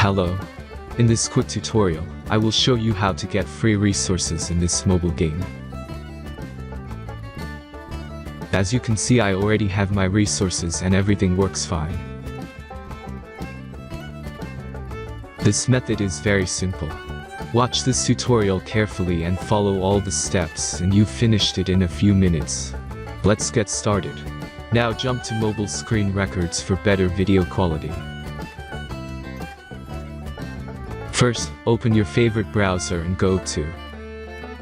Hello. In this quick tutorial, I will show you how to get free resources in this mobile game. As you can see, I already have my resources and everything works fine. This method is very simple. Watch this tutorial carefully and follow all the steps and you've finished it in a few minutes. Let's get started. Now jump to mobile screen records for better video quality. First, open your favorite browser and go to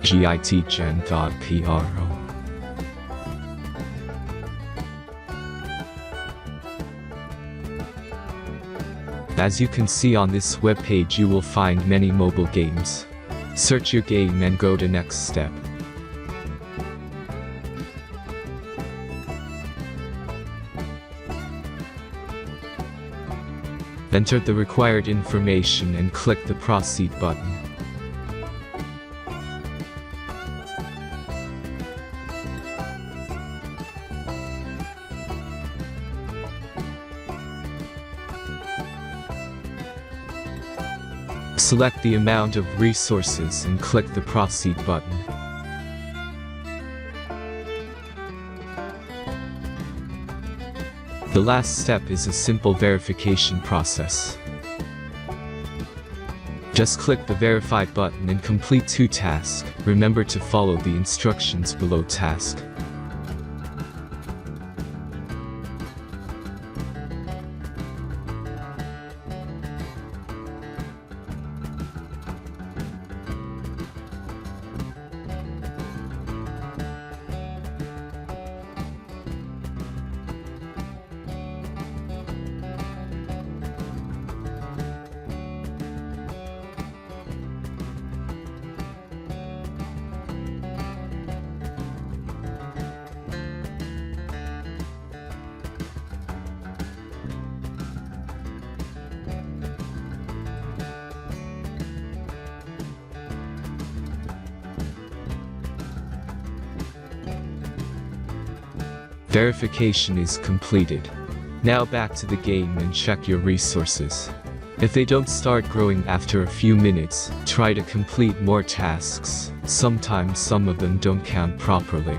gitgen.pro. As you can see on this web page, you will find many mobile games. Search your game and go to next step. Enter the required information and click the Proceed button. Select the amount of resources and click the Proceed button. The last step is a simple verification process. Just click the Verify button and complete 2 tasks. Remember to follow the instructions below task. Verification is completed. Now back to the game and check your resources. If they don't start growing after a few minutes, try to complete more tasks. Sometimes some of them don't count properly.